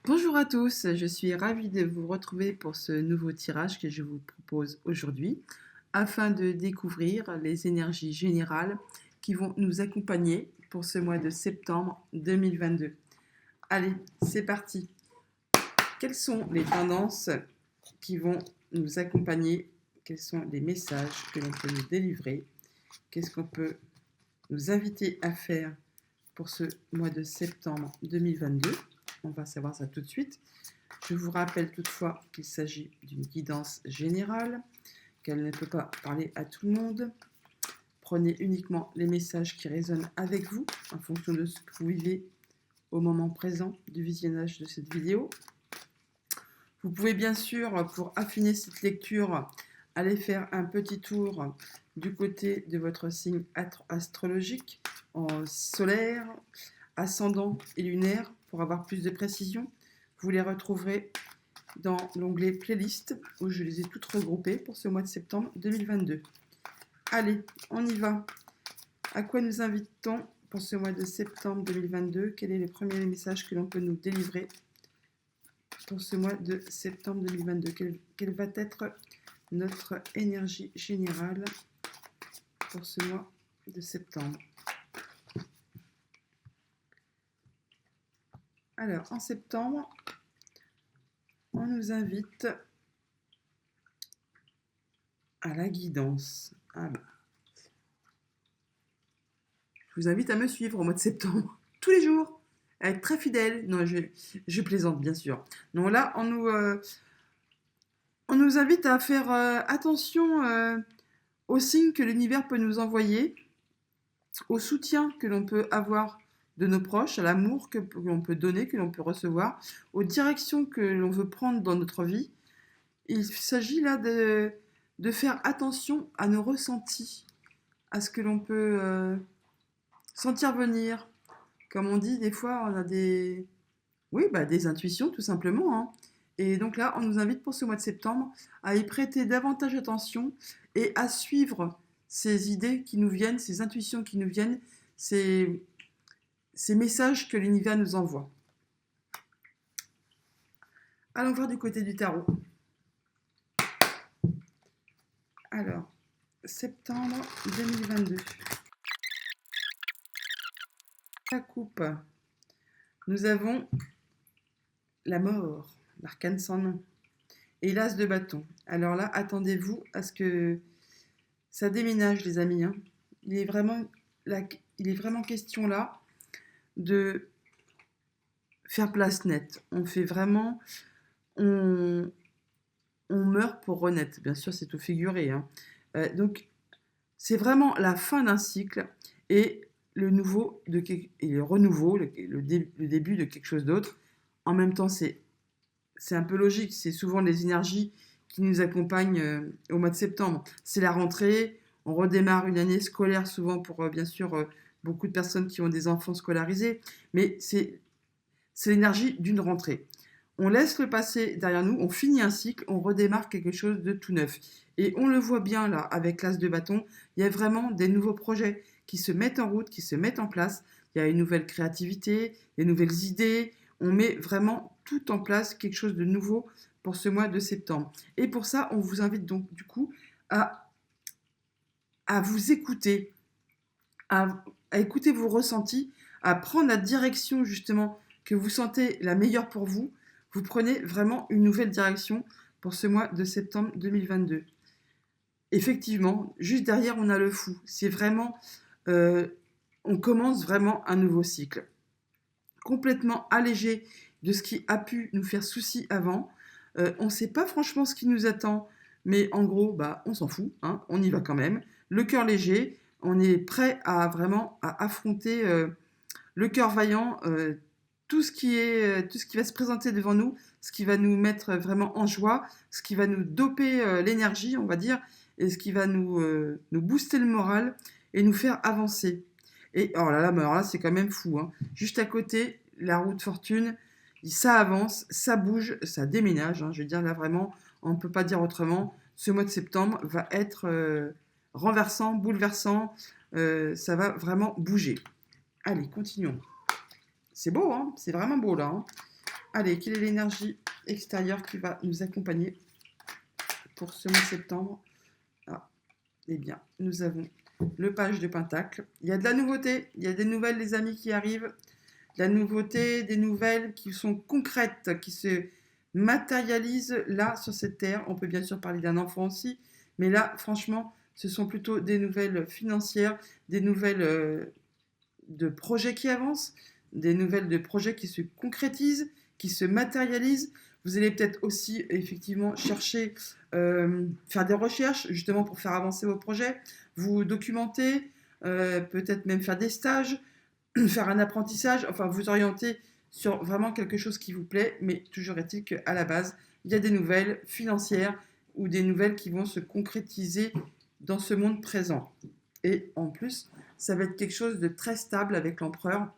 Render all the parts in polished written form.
Bonjour à tous, je suis ravie de vous retrouver pour ce nouveau tirage que je vous propose aujourd'hui afin de découvrir les énergies générales qui vont nous accompagner pour ce mois de septembre 2022. Allez, c'est parti. Quelles sont les tendances qui vont nous accompagner? Quels sont les messages que l'on peut nous délivrer? Qu'est-ce qu'on peut nous inviter à faire pour ce mois de septembre 2022? On va savoir ça tout de suite. Je vous rappelle toutefois qu'il s'agit d'une guidance générale, qu'elle ne peut pas parler à tout le monde. Prenez uniquement les messages qui résonnent avec vous, en fonction de ce que vous vivez au moment présent du visionnage de cette vidéo. Vous pouvez bien sûr, pour affiner cette lecture, aller faire un petit tour du côté de votre signe astrologique, en solaire, ascendant et lunaire, pour avoir plus de précision. Vous les retrouverez dans l'onglet playlist où je les ai toutes regroupées pour ce mois de septembre 2022. Allez, on y va. À quoi nous invitons pour ce mois de septembre 2022? Quel est le premier message que l'on peut nous délivrer pour ce mois de septembre 2022? Quelle va être notre énergie générale pour ce mois de septembre? Alors, en septembre, on nous invite à la guidance. Ah bah. Je vous invite à me suivre au mois de septembre, tous les jours, à être très fidèle. Non, je plaisante, bien sûr. Non, là, on nous invite à faire attention aux signes que l'univers peut nous envoyer, au soutien que l'on peut avoir de nos proches, à l'amour que l'on peut donner, que l'on peut recevoir, aux directions que l'on veut prendre dans notre vie. Il s'agit là de faire attention à nos ressentis, à ce que l'on peut sentir venir. Comme on dit, des fois, on a des intuitions, tout simplement, hein. Et donc là, on nous invite pour ce mois de septembre à y prêter davantage attention et à suivre ces idées qui nous viennent, ces intuitions qui nous viennent, ces, ces messages que l'univers nous envoie. Allons voir du côté du tarot. Alors, septembre 2022. La coupe. Nous avons la mort, l'arcane sans nom, et l'as de bâton. Alors là, attendez-vous à ce que ça déménage, les amis, hein. Il est vraiment question là de faire place nette. On fait vraiment, on, on meurt pour renaître. Bien sûr, c'est tout figuré, hein. Donc, c'est vraiment la fin d'un cycle et le renouveau, le début de quelque chose d'autre. En même temps, c'est un peu logique. C'est souvent les énergies qui nous accompagnent au mois de septembre. C'est la rentrée, on redémarre une année scolaire, souvent pour bien sûr beaucoup de personnes qui ont des enfants scolarisés, mais c'est l'énergie d'une rentrée. On laisse le passé derrière nous, on finit un cycle, on redémarre quelque chose de tout neuf. Et on le voit bien là, avec l'as de bâton, il y a vraiment des nouveaux projets qui se mettent en route, qui se mettent en place. Il y a une nouvelle créativité, des nouvelles idées. On met vraiment tout en place, quelque chose de nouveau pour ce mois de septembre. Et pour ça, on vous invite donc du coup à vous écouter, à écouter vos ressentis, à prendre la direction justement que vous sentez la meilleure pour vous. Vous prenez vraiment une nouvelle direction pour ce mois de septembre 2022. Effectivement, juste derrière, on a le fou. C'est vraiment, on commence vraiment un nouveau cycle. Complètement allégé de ce qui a pu nous faire souci avant. On ne sait pas franchement ce qui nous attend, mais en gros, on s'en fout, hein, on y va quand même. Le cœur léger, on est prêt à vraiment à affronter le cœur vaillant, tout ce qui va se présenter devant nous, ce qui va nous mettre vraiment en joie, ce qui va nous doper l'énergie, on va dire, et ce qui va nous booster le moral et nous faire avancer. Et oh là là, mais alors là c'est quand même fou, hein. Juste à côté, la roue de fortune, ça avance, ça bouge, ça déménage, hein. Je veux dire là vraiment, on ne peut pas dire autrement. Ce mois de septembre va être renversant, bouleversant, ça va vraiment bouger. Allez, continuons. C'est beau, hein, c'est vraiment beau là, hein. Allez, quelle est l'énergie extérieure qui va nous accompagner pour ce mois de septembre? Ah, eh bien, nous avons le page de Pentacle. Il y a de la nouveauté, il y a des nouvelles, les amis, qui arrivent. De la nouveauté, des nouvelles qui sont concrètes, qui se matérialisent là, sur cette terre. On peut bien sûr parler d'un enfant aussi, mais là, franchement, ce sont plutôt des nouvelles financières, des nouvelles de projets qui avancent, des nouvelles de projets qui se concrétisent, qui se matérialisent. Vous allez peut-être aussi effectivement chercher, faire des recherches justement pour faire avancer vos projets, vous documenter, peut-être même faire des stages, faire un apprentissage, enfin vous orienter sur vraiment quelque chose qui vous plaît, mais toujours est-il qu'à la base, il y a des nouvelles financières ou des nouvelles qui vont se concrétiser dans ce monde présent. Et en plus, ça va être quelque chose de très stable avec l'empereur.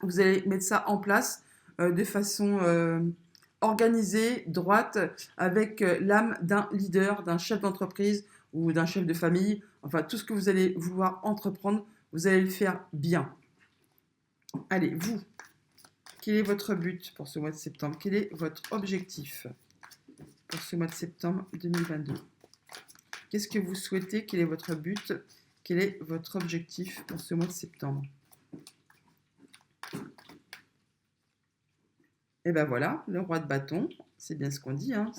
Vous allez mettre ça en place de façon organisée, droite, avec l'âme d'un leader, d'un chef d'entreprise ou d'un chef de famille. Enfin, tout ce que vous allez vouloir entreprendre, vous allez le faire bien. Allez, vous, quel est votre but pour ce mois de septembre? Quel est votre objectif pour ce mois de septembre 2022? Qu'est-ce que vous souhaitez? Quel est votre but? Quel est votre objectif pour ce mois de septembre? Et ben voilà, le roi de bâton, c'est bien ce qu'on dit, hein.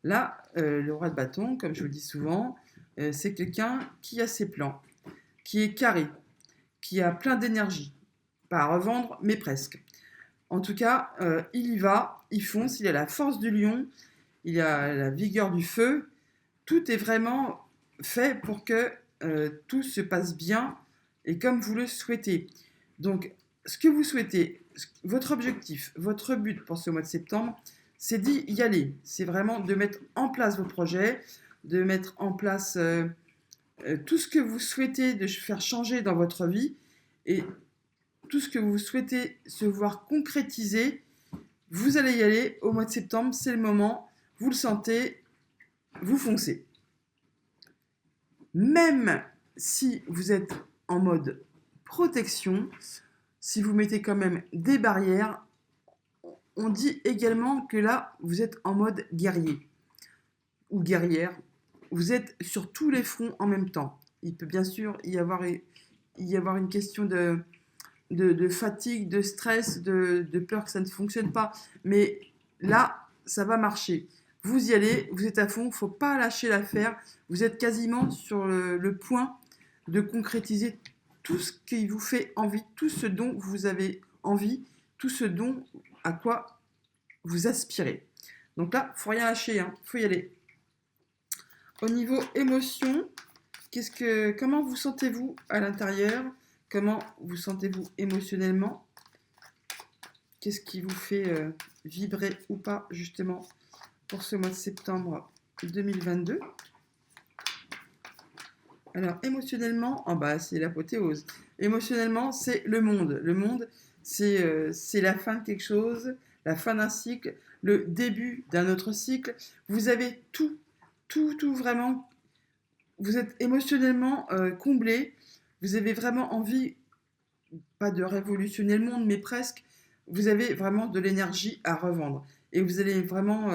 Là, le roi de bâton, comme je vous dis souvent, c'est quelqu'un qui a ses plans, qui est carré, qui a plein d'énergie. Pas à revendre, mais presque. En tout cas, il y va, il fonce, il a la force du lion, il a la vigueur du feu. Tout est vraiment fait pour que tout se passe bien et comme vous le souhaitez. Donc, ce que vous souhaitez, votre objectif, votre but pour ce mois de septembre, c'est d'y aller. C'est vraiment de mettre en place vos projets, de mettre en place tout ce que vous souhaitez de faire changer dans votre vie et tout ce que vous souhaitez se voir concrétiser. Vous allez y aller au mois de septembre, c'est le moment, vous le sentez, vous foncez. Même si vous êtes en mode protection, si vous mettez quand même des barrières, on dit également que là, vous êtes en mode guerrier ou guerrière. Vous êtes sur tous les fronts en même temps. Il peut bien sûr y avoir une question de fatigue, de stress, de peur que ça ne fonctionne pas. Mais là, ça va marcher. Vous y allez, vous êtes à fond, il ne faut pas lâcher l'affaire. Vous êtes quasiment sur le point de concrétiser tout ce qui vous fait envie, tout ce dont vous avez envie, tout ce dont à quoi vous aspirez. Donc là, il ne faut rien lâcher, il faut y aller. Au niveau émotion, comment vous sentez-vous à l'intérieur? Comment vous sentez-vous émotionnellement? Qu'est-ce qui vous fait vibrer ou pas justement pour ce mois de septembre 2022? Alors émotionnellement, c'est l'apothéose. Émotionnellement, c'est le monde. Le monde, c'est la fin de quelque chose, la fin d'un cycle, le début d'un autre cycle. Vous avez tout vraiment. Vous êtes émotionnellement comblé. Vous avez vraiment envie, pas de révolutionner le monde, mais presque. Vous avez vraiment de l'énergie à revendre. Et vous allez vraiment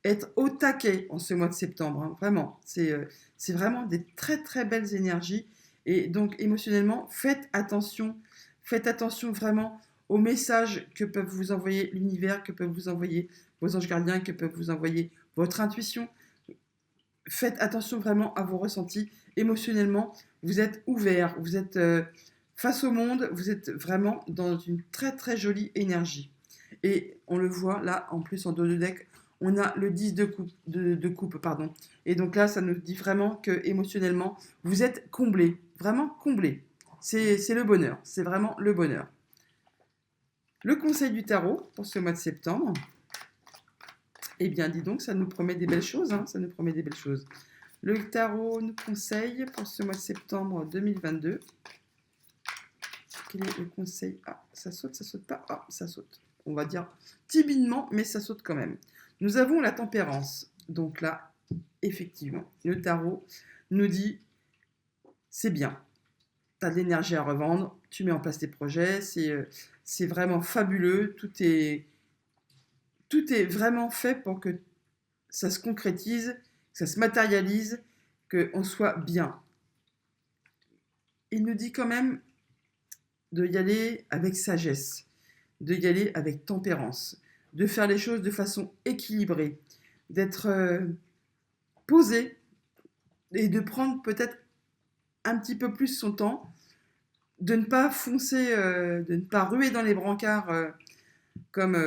être au taquet en ce mois de septembre. Hein. Vraiment, c'est vraiment des très très belles énergies. Et donc émotionnellement, faites attention vraiment aux messages que peuvent vous envoyer l'univers, que peuvent vous envoyer vos anges gardiens, que peuvent vous envoyer votre intuition. Faites attention vraiment à vos ressentis. Émotionnellement, vous êtes ouvert, vous êtes face au monde, vous êtes vraiment dans une très très jolie énergie. Et on le voit là, en plus en dos de deck, on a le 10 de coupe, pardon. Et donc là, ça nous dit vraiment que émotionnellement, vous êtes comblé, vraiment comblé. C'est le bonheur, c'est vraiment le bonheur. Le conseil du tarot pour ce mois de septembre. Eh bien, dis donc, ça nous promet des belles choses, hein, ça nous promet des belles choses. Le tarot nous conseille pour ce mois de septembre 2022. Quel est le conseil? Ah, ça saute pas. Ah, ça saute. On va dire timidement, mais ça saute quand même. Nous avons la tempérance. Donc là, effectivement, le tarot nous dit, c'est bien. Tu as de l'énergie à revendre, tu mets en place tes projets, c'est vraiment fabuleux, tout est tout est vraiment fait pour que ça se concrétise, que ça se matérialise, qu'on soit bien. Il nous dit quand même de y aller avec sagesse, de y aller avec tempérance, de faire les choses de façon équilibrée, d'être posé et de prendre peut-être un petit peu plus son temps, de ne pas foncer, de ne pas ruer dans les brancards comme,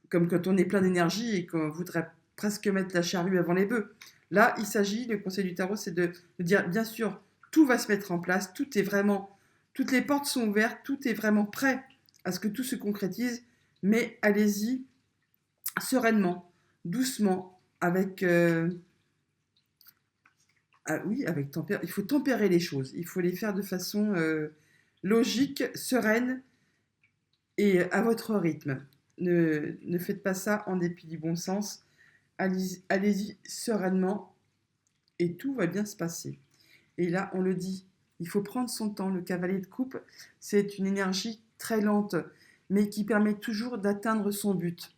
comme quand on est plein d'énergie et qu'on voudrait presque mettre la charrue avant les bœufs. Là, il s'agit, le conseil du tarot, c'est de dire, bien sûr, tout va se mettre en place, tout est vraiment, toutes les portes sont ouvertes, tout est vraiment prêt à ce que tout se concrétise, mais allez-y sereinement, doucement, avec, oui, avec il faut tempérer les choses, il faut les faire de façon logique, sereine et à votre rythme. Ne faites pas ça en dépit du bon sens. Allez-y sereinement et tout va bien se passer. Et là, on le dit, il faut prendre son temps. Le cavalier de coupe, c'est une énergie très lente, mais qui permet toujours d'atteindre son but.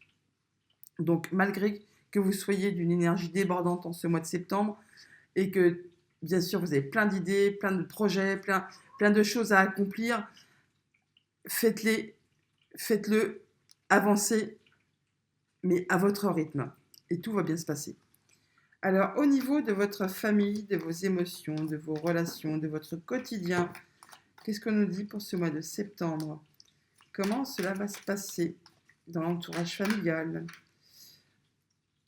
Donc, malgré que vous soyez d'une énergie débordante en ce mois de septembre et que, bien sûr, vous avez plein d'idées, plein de projets, plein de choses à accomplir, faites-le, avancez, mais à votre rythme. Et tout va bien se passer. Alors, au niveau de votre famille, de vos émotions, de vos relations, de votre quotidien, qu'est-ce qu'on nous dit pour ce mois de septembre? Comment cela va se passer dans l'entourage familial,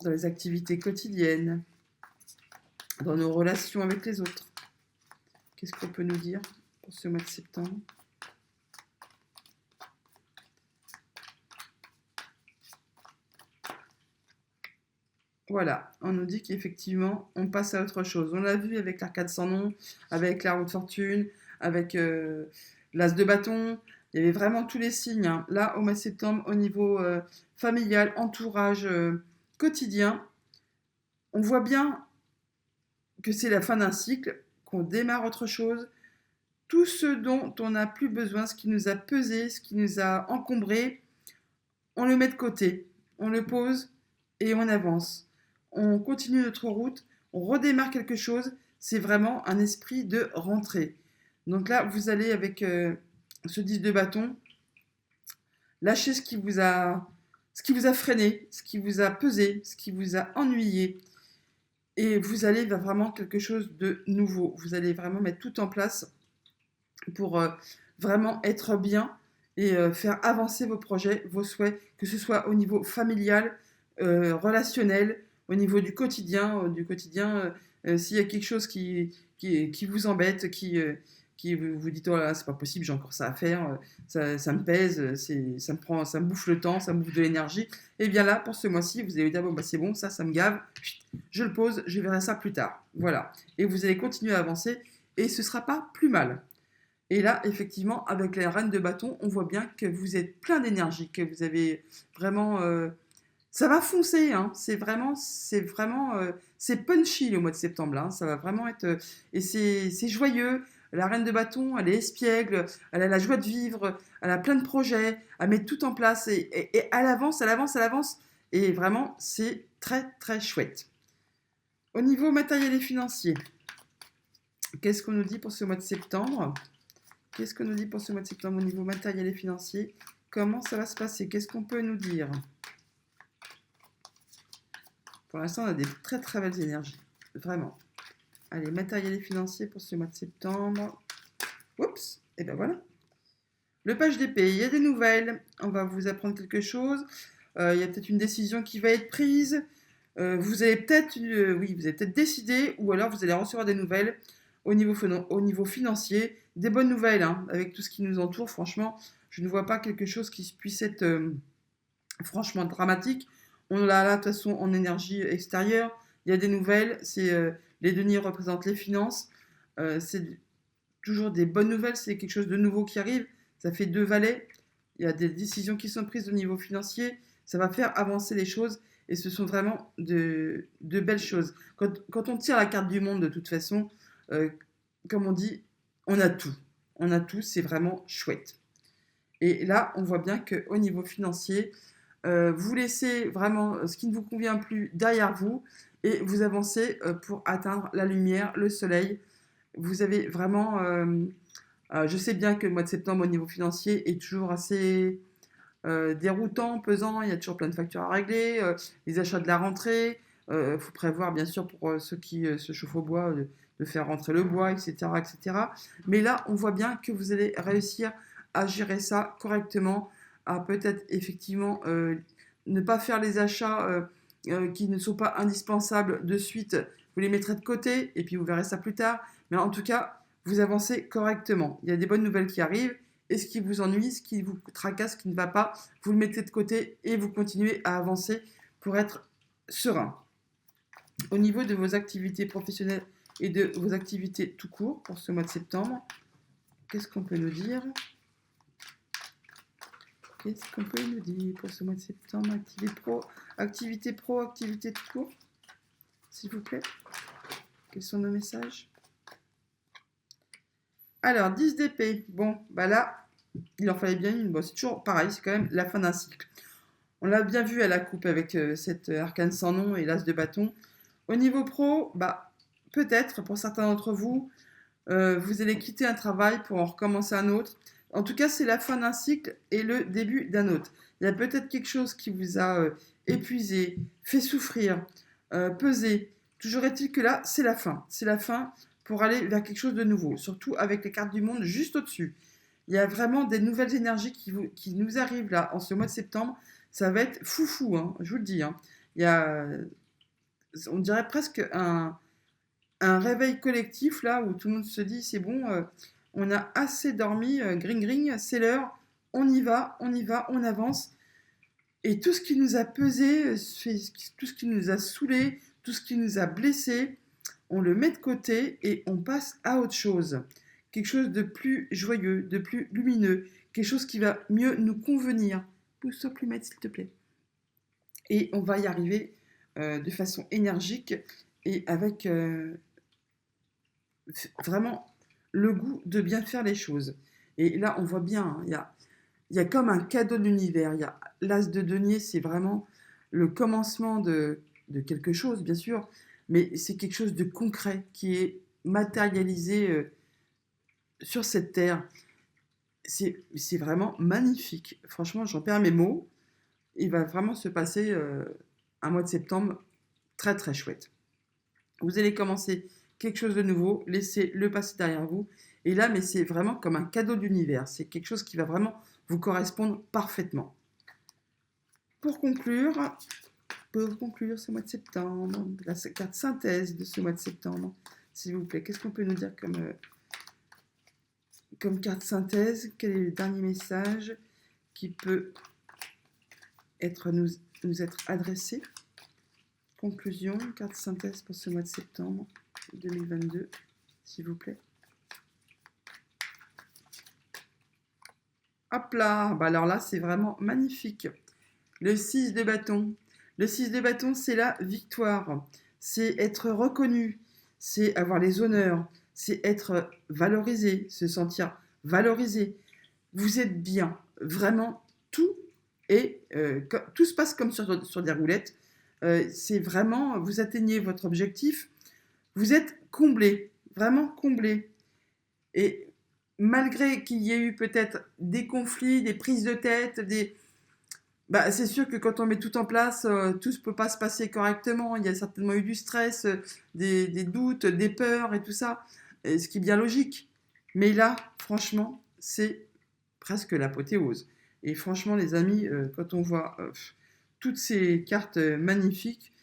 dans les activités quotidiennes, dans nos relations avec les autres? Qu'est-ce qu'on peut nous dire pour ce mois de septembre? Voilà, on nous dit qu'effectivement, on passe à autre chose. On l'a vu avec l'arcade sans nom, avec la roue de fortune, avec l'as de bâton. Il y avait vraiment tous les signes, hein. Là, au mois de septembre, au niveau familial, entourage, quotidien, on voit bien que c'est la fin d'un cycle, qu'on démarre autre chose. Tout ce dont on n'a plus besoin, ce qui nous a pesé, ce qui nous a encombré, on le met de côté, on le pose et on avance. On continue notre route, on redémarre quelque chose, c'est vraiment un esprit de rentrée. Donc là, vous allez avec ce 10 de bâton, lâcher ce qui vous a freiné, ce qui vous a pesé, ce qui vous a ennuyé, et vous allez vers vraiment quelque chose de nouveau. Vous allez vraiment mettre tout en place pour vraiment être bien et faire avancer vos projets, vos souhaits, que ce soit au niveau familial, relationnel, au niveau du quotidien, s'il y a quelque chose qui vous embête, qui vous dites oh là, c'est pas possible, j'ai encore ça à faire, ça me pèse, ça me bouffe le temps, ça me bouffe de l'énergie, et bien là, pour ce mois-ci, vous allez dire bon, bah, c'est bon, ça me gave, je le pose, je verrai ça plus tard. Voilà. Et vous allez continuer à avancer, et ce sera pas plus mal. Et là, effectivement, avec la reine de bâton, on voit bien que vous êtes plein d'énergie, que vous avez vraiment... ça va foncer, hein. C'est punchy le mois de septembre, là, hein. Ça va vraiment être... et c'est joyeux. La reine de bâton, elle est espiègle, elle a la joie de vivre, elle a plein de projets, elle met tout en place et elle avance, elle avance, elle avance. Et vraiment, c'est très, très chouette. Au niveau matériel et financier, qu'est-ce qu'on nous dit pour ce mois de septembre? Qu'est-ce qu'on nous dit pour ce mois de septembre au niveau matériel et financier? Comment ça va se passer? Qu'est-ce qu'on peut nous dire? Pour l'instant, on a des très très belles énergies. Vraiment. Allez, matériel et financier pour ce mois de septembre. Oups, et ben voilà. Le page d'épée, il y a des nouvelles. On va vous apprendre quelque chose. Il y a peut-être une décision qui va être prise. Vous allez peut-être décider, ou alors vous allez recevoir des nouvelles au niveau financier. Des bonnes nouvelles, hein, avec tout ce qui nous entoure. Franchement, je ne vois pas quelque chose qui puisse être franchement dramatique. On l'a là, de toute façon, en énergie extérieure. Il y a des nouvelles. Les deniers représentent les finances. C'est toujours des bonnes nouvelles. C'est quelque chose de nouveau qui arrive. Ça fait 2 valets. Il y a des décisions qui sont prises au niveau financier. Ça va faire avancer les choses. Et ce sont vraiment de belles choses. Quand on tire la carte du monde, de toute façon, comme on dit, on a tout. On a tout. C'est vraiment chouette. Et là, on voit bien qu'au niveau financier, vous laissez vraiment ce qui ne vous convient plus derrière vous et vous avancez pour atteindre la lumière, le soleil. Vous avez vraiment... je sais bien que le mois de septembre, au niveau financier, est toujours assez déroutant, pesant. Il y a toujours plein de factures à régler, les achats de la rentrée. Il faut prévoir, bien sûr, pour ceux qui se chauffent au bois, de faire rentrer le bois, etc., etc. Mais là, on voit bien que vous allez réussir à gérer ça correctement, à peut-être effectivement ne pas faire les achats qui ne sont pas indispensables de suite. Vous les mettrez de côté et puis vous verrez ça plus tard. Mais en tout cas, vous avancez correctement. Il y a des bonnes nouvelles qui arrivent. Et ce qui vous ennuie, ce qui vous tracasse, ce qui ne va pas, vous le mettez de côté et vous continuez à avancer pour être serein. Au niveau de vos activités professionnelles et de vos activités tout court pour ce mois de septembre, qu'est-ce qu'on peut nous dire? Qu'est-ce qu'on peut nous dire pour ce mois de septembre? Activité pro, activité tout court, s'il vous plaît. Quels sont nos messages? Alors, 10 d'épée. Bon, bah là, il en fallait bien une. Bon, c'est toujours pareil, c'est quand même la fin d'un cycle. On l'a bien vu à la coupe avec cette arcane sans nom et l'as de bâton. Au niveau pro, bah, peut-être pour certains d'entre vous, vous allez quitter un travail pour en recommencer un autre. En tout cas, c'est la fin d'un cycle et le début d'un autre. Il y a peut-être quelque chose qui vous a épuisé, fait souffrir, pesé. Toujours est-il que là, c'est la fin. C'est la fin pour aller vers quelque chose de nouveau, surtout avec les cartes du monde juste au-dessus. Il y a vraiment des nouvelles énergies qui nous arrivent là en ce mois de septembre. Ça va être foufou, hein, je vous le dis. Hein. Il y a, on dirait presque un réveil collectif là où tout le monde se dit c'est bon, on a assez dormi, gring gring, c'est l'heure, on y va, on avance. Et tout ce qui nous a pesé, tout ce qui nous a saoulé, tout ce qui nous a blessé, on le met de côté et on passe à autre chose. Quelque chose de plus joyeux, de plus lumineux, quelque chose qui va mieux nous convenir. Pousse-toi plus, maître, s'il te plaît. Et on va y arriver de façon énergique et avec vraiment le goût de bien faire les choses. Et là, on voit bien, hein, il y a comme un cadeau de l'univers. Il y a l'as de denier, c'est vraiment le commencement de quelque chose, bien sûr, mais c'est quelque chose de concret qui est matérialisé sur cette terre. C'est vraiment magnifique. Franchement, j'en perds mes mots. Il va vraiment se passer un mois de septembre très très chouette. Vous allez commencer quelque chose de nouveau, laissez le passé derrière vous. Et là, mais c'est vraiment comme un cadeau d'univers. C'est quelque chose qui va vraiment vous correspondre parfaitement. Pour conclure ce mois de septembre, la carte synthèse de ce mois de septembre, s'il vous plaît, qu'est-ce qu'on peut nous dire comme carte synthèse? Quel est le dernier message qui peut nous être adressé? Conclusion, carte synthèse pour ce mois de septembre 2022, s'il vous plaît. Hop là, bah alors là, c'est vraiment magnifique. Le 6 de bâton. Le 6 de bâton, c'est la victoire. C'est être reconnu. C'est avoir les honneurs. C'est être valorisé, se sentir valorisé. Vous êtes bien. Vraiment, tout se passe comme sur des roulettes. C'est vraiment, vous atteignez votre objectif. Vous êtes comblé. Vraiment comblé. Et malgré qu'il y ait eu peut-être des conflits, des prises de tête, bah, c'est sûr que quand on met tout en place, tout ne peut pas se passer correctement. Il y a certainement eu du stress, des doutes, des peurs et tout ça, et ce qui est bien logique. Mais là, franchement, c'est presque l'apothéose. Et franchement, les amis, quand on voit toutes ces cartes magnifiques,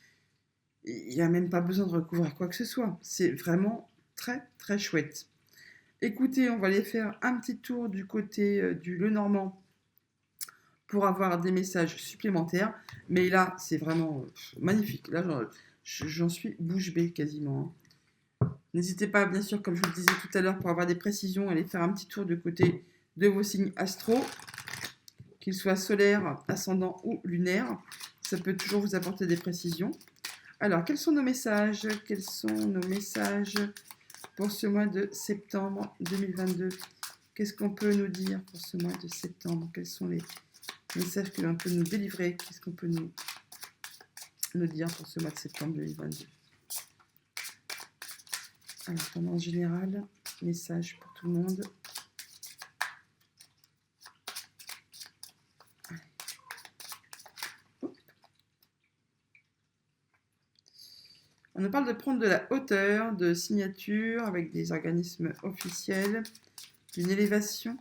il n'y a même pas besoin de recouvrir quoi que ce soit. C'est vraiment très, très chouette. Écoutez, on va aller faire un petit tour du côté du Lenormand pour avoir des messages supplémentaires. Mais là, c'est vraiment magnifique. Là, j'en suis bouche bée quasiment. N'hésitez pas, bien sûr, comme je vous le disais tout à l'heure, pour avoir des précisions, aller faire un petit tour du côté de vos signes astro, qu'ils soient solaires, ascendants ou lunaires. Ça peut toujours vous apporter des précisions. Alors, quels sont nos messages? Quels sont nos messages pour ce mois de septembre 2022? Qu'est-ce qu'on peut nous dire pour ce mois de septembre? Quels sont les messages que l'on peut nous délivrer? Qu'est-ce qu'on peut nous dire pour ce mois de septembre 2022? Alors, tendance générale, message pour tout le monde. On nous parle de prendre de la hauteur, de signature avec des organismes officiels, d'une élévation.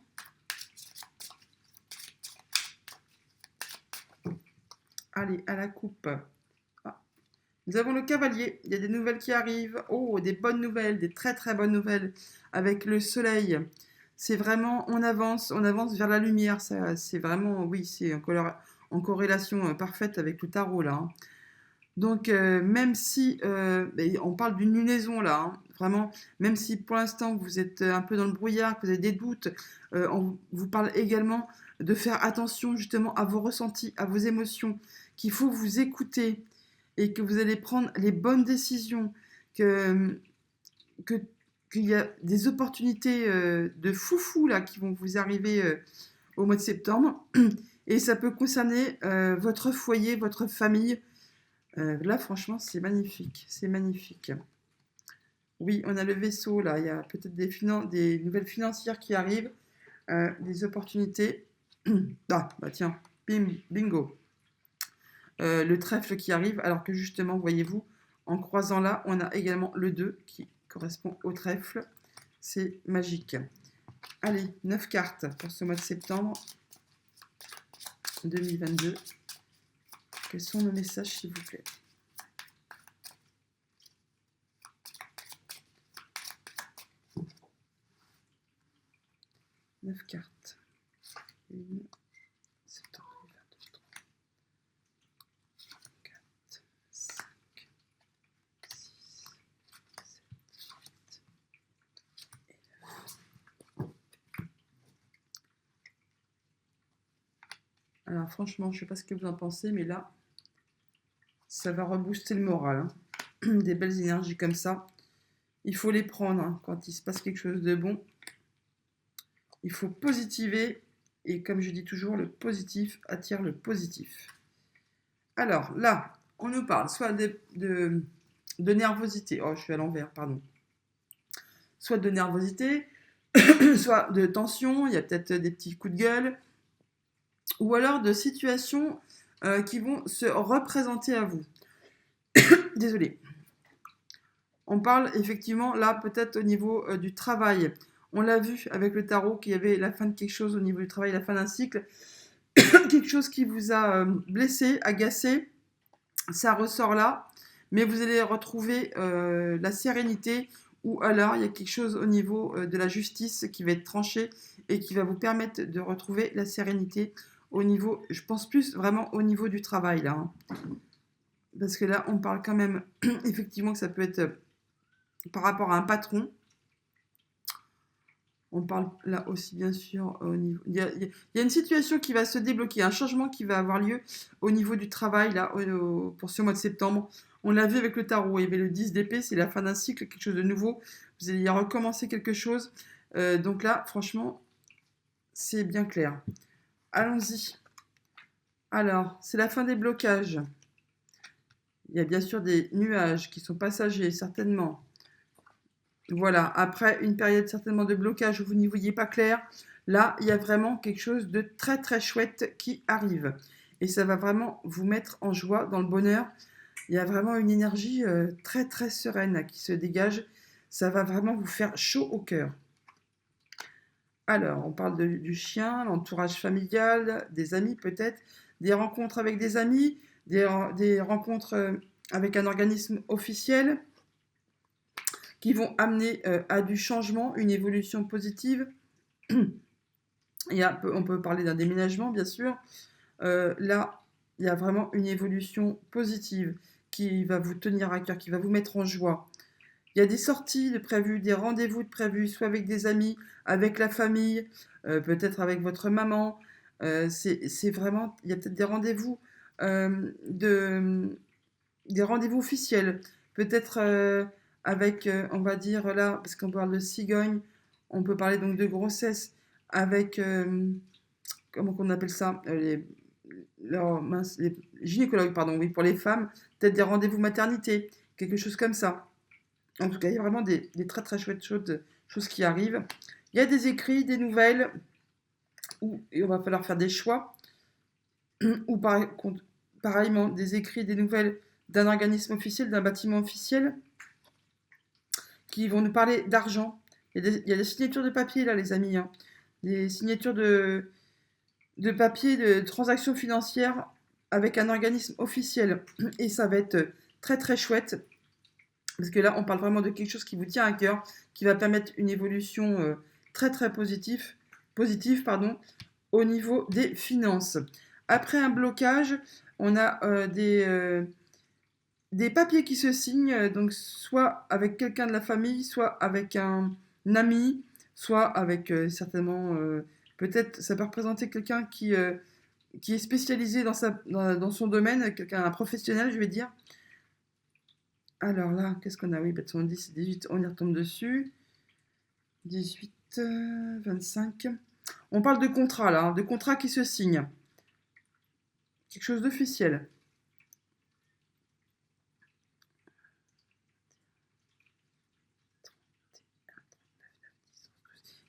Allez, à la coupe. Ah. Nous avons le cavalier. Il y a des nouvelles qui arrivent. Oh, des bonnes nouvelles, des très très bonnes nouvelles avec le soleil. C'est vraiment, on avance vers la lumière. C'est vraiment, oui, c'est en corrélation parfaite avec le tarot là. Hein. Donc, même si on parle d'une lunaison là, hein, vraiment, même si pour l'instant vous êtes un peu dans le brouillard, que vous avez des doutes, on vous parle également de faire attention justement à vos ressentis, à vos émotions, qu'il faut vous écouter et que vous allez prendre les bonnes décisions, qu'il y a des opportunités de foufou là qui vont vous arriver au mois de septembre et ça peut concerner votre foyer, votre famille. Là, franchement, c'est magnifique. C'est magnifique. Oui, on a le vaisseau, là. Il y a peut-être des nouvelles financières qui arrivent, des opportunités. Ah, bah tiens, bim, bingo. Le trèfle qui arrive, alors que justement, voyez-vous, en croisant là, on a également le 2 qui correspond au trèfle. C'est magique. Allez, 9 cartes pour ce mois de septembre 2022. Quels sont nos messages, s'il vous plaît? Neuf cartes. 1, septembre 2022, 3, 4, 5, 6, 7, 8 et 9. Alors franchement, je ne sais pas ce que vous en pensez, mais là, ça va rebooster le moral. Hein. Des belles énergies comme ça. Il faut les prendre hein, quand il se passe quelque chose de bon. Il faut positiver. Et comme je dis toujours, le positif attire le positif. Alors là, on nous parle soit de nervosité. Oh, je suis à l'envers, pardon. Soit de nervosité, soit de tension. Il y a peut-être des petits coups de gueule. Ou alors de situations qui vont se représenter à vous. Désolée. On parle effectivement là peut-être au niveau du travail. On l'a vu avec le tarot qu'il y avait la fin de quelque chose au niveau du travail, la fin d'un cycle. Quelque chose qui vous a blessé, agacé. Ça ressort là. Mais vous allez retrouver la sérénité ou alors il y a quelque chose au niveau de la justice qui va être tranché et qui va vous permettre de retrouver la sérénité au niveau, je pense plus vraiment au niveau du travail là. Hein. Parce que là, on parle quand même effectivement que ça peut être par rapport à un patron. On parle là aussi bien sûr au niveau... Il y a une situation qui va se débloquer, un changement qui va avoir lieu au niveau du travail là, pour ce mois de septembre. On l'a vu avec le tarot, il y avait le 10 d'épée, c'est la fin d'un cycle, quelque chose de nouveau. Vous allez y recommencer quelque chose. Donc là, franchement, c'est bien clair. Allons-y. Alors, c'est la fin des blocages. Il y a bien sûr des nuages qui sont passagers, certainement. Voilà, après une période certainement de blocage où vous n'y voyez pas clair, là, il y a vraiment quelque chose de très très chouette qui arrive. Et ça va vraiment vous mettre en joie, dans le bonheur. Il y a vraiment une énergie très très sereine qui se dégage. Ça va vraiment vous faire chaud au cœur. Alors, on parle du chien, l'entourage familial, des amis peut-être, des rencontres avec des amis, des rencontres avec un organisme officiel qui vont amener à du changement, une évolution positive. On peut parler d'un déménagement, bien sûr. Là, il y a vraiment une évolution positive qui va vous tenir à cœur, qui va vous mettre en joie. Il y a des sorties de prévues, des rendez-vous de prévus, soit avec des amis, avec la famille, peut-être avec votre maman. C'est vraiment, il y a peut-être des rendez-vous, des rendez-vous officiels, peut-être avec, on va dire là, parce qu'on parle de cigogne, on peut parler donc de grossesse, avec, comment on appelle ça, les gynécologues, pardon, oui, pour les femmes, peut-être des rendez-vous maternité, quelque chose comme ça. En tout cas, il y a vraiment des très très chouettes choses qui arrivent. Il y a des écrits, des nouvelles, où il va falloir faire des choix, ou pareillement des écrits, des nouvelles d'un organisme officiel, d'un bâtiment officiel, qui vont nous parler d'argent. Il y a des signatures de papier là, les amis, hein. Des signatures de papier de transactions financières avec un organisme officiel. Et ça va être très très chouette. Parce que là, on parle vraiment de quelque chose qui vous tient à cœur, qui va permettre une évolution très très positive au niveau des finances. Après un blocage, on a des papiers qui se signent, donc soit avec quelqu'un de la famille, soit avec un ami, soit avec certainement, peut-être, ça peut représenter quelqu'un qui est spécialisé dans son domaine, quelqu'un, un professionnel, je vais dire. Alors là, qu'est-ce qu'on a? Oui, bah, on dit c'est 18, on y retombe dessus. 18, 25. On parle de contrat là, hein, de contrat qui se signe. Quelque chose d'officiel.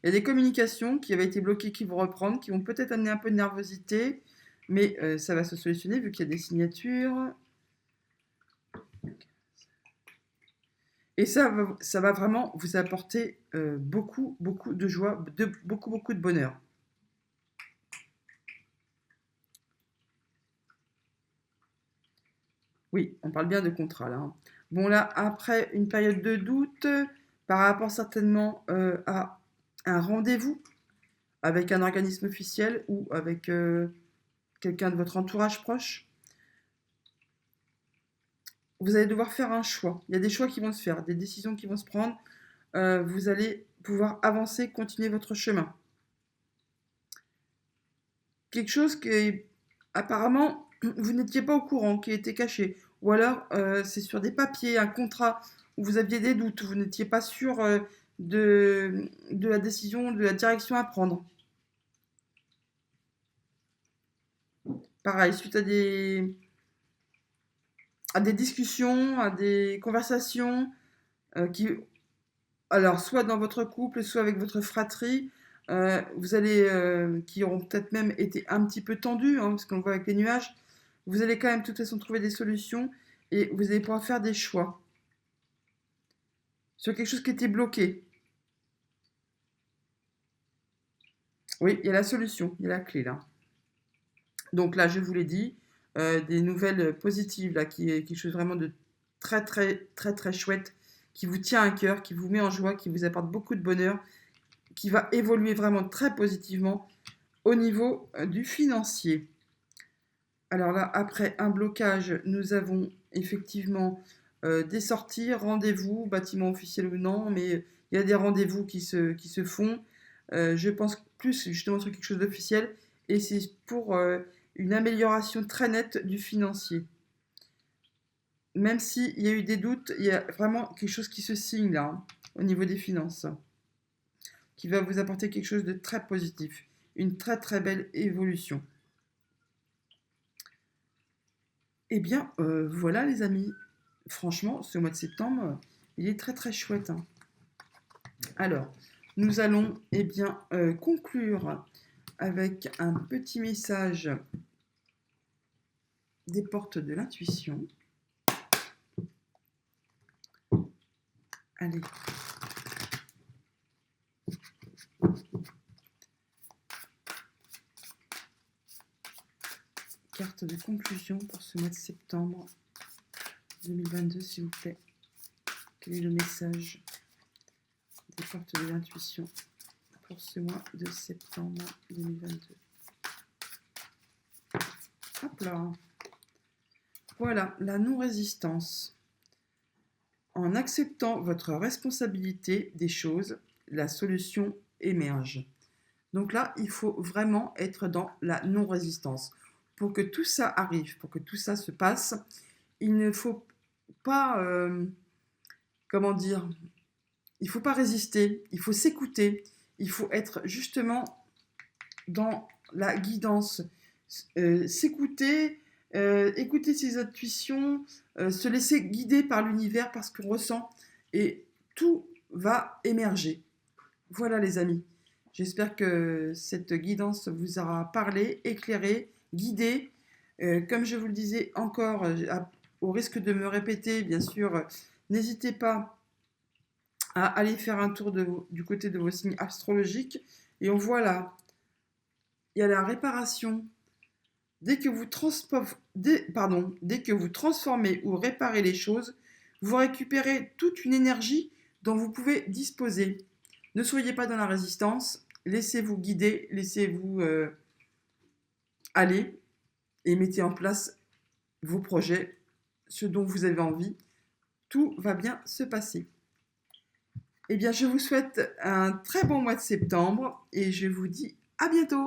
Il y a des communications qui avaient été bloquées, qui vont reprendre, qui vont peut-être amener un peu de nervosité, mais ça va se solutionner vu qu'il y a des signatures. Et ça va vraiment vous apporter beaucoup, beaucoup de joie, beaucoup, beaucoup de bonheur. Oui, on parle bien de contrat là, hein. Bon là, après une période de doute, par rapport certainement à un rendez-vous avec un organisme officiel ou avec quelqu'un de votre entourage proche, vous allez devoir faire un choix. Il y a des choix qui vont se faire, des décisions qui vont se prendre. Vous allez pouvoir avancer, continuer votre chemin. Quelque chose qui, apparemment, vous n'étiez pas au courant, qui était caché. Ou alors, c'est sur des papiers, un contrat, où vous aviez des doutes, vous n'étiez pas sûr de la décision, de la direction à prendre. Pareil, suite à des discussions, à des conversations qui, alors, soit dans votre couple, soit avec votre fratrie, qui auront peut-être même été un petit peu tendues, hein, parce qu'on le voit avec les nuages, vous allez quand même de toute façon trouver des solutions et vous allez pouvoir faire des choix sur quelque chose qui était bloqué. Oui, il y a la solution, il y a la clé là. Donc là, je vous l'ai dit, des nouvelles positives là, qui est quelque chose vraiment de très très très très chouette, qui vous tient à cœur, qui vous met en joie, qui vous apporte beaucoup de bonheur, qui va évoluer vraiment très positivement au niveau du financier. Alors là, après un blocage, nous avons effectivement des sorties, rendez-vous, bâtiment officiel ou non, mais il y a des rendez-vous qui se font. Je pense plus justement sur quelque chose d'officiel et c'est pour une amélioration très nette du financier. Même s'il y a eu des doutes, il y a vraiment quelque chose qui se signe là, hein, au niveau des finances, qui va vous apporter quelque chose de très positif, une très très belle évolution. Eh bien, voilà les amis. Franchement, ce mois de septembre, il est très très chouette, hein. Alors, nous allons conclure avec un petit message des portes de l'intuition. Allez. Carte de conclusion pour ce mois de septembre 2022, s'il vous plaît. Quel est le message des portes de l'intuition pour ce mois de septembre 2022? Hop là. Voilà, la non-résistance. En acceptant votre responsabilité des choses, la solution émerge. Donc là, il faut vraiment être dans la non-résistance. Pour que tout ça arrive, pour que tout ça se passe, il ne faut pas, comment dire, il ne faut pas résister, il faut s'écouter, il faut être justement dans la guidance, s'écouter, écouter ses intuitions, se laisser guider par l'univers, par ce qu'on ressent, et tout va émerger. Voilà les amis, j'espère que cette guidance vous aura parlé, éclairé, guidé. Comme je vous le disais encore, au risque de me répéter, bien sûr, n'hésitez pas à aller faire un tour du côté de vos signes astrologiques. Et on voit là, il y a la réparation. Dès que vous transformez ou réparez les choses, vous récupérez toute une énergie dont vous pouvez disposer. Ne soyez pas dans la résistance, laissez-vous guider, laissez-vous aller et mettez en place vos projets, ce dont vous avez envie. Tout va bien se passer. Eh bien, je vous souhaite un très bon mois de septembre et je vous dis à bientôt.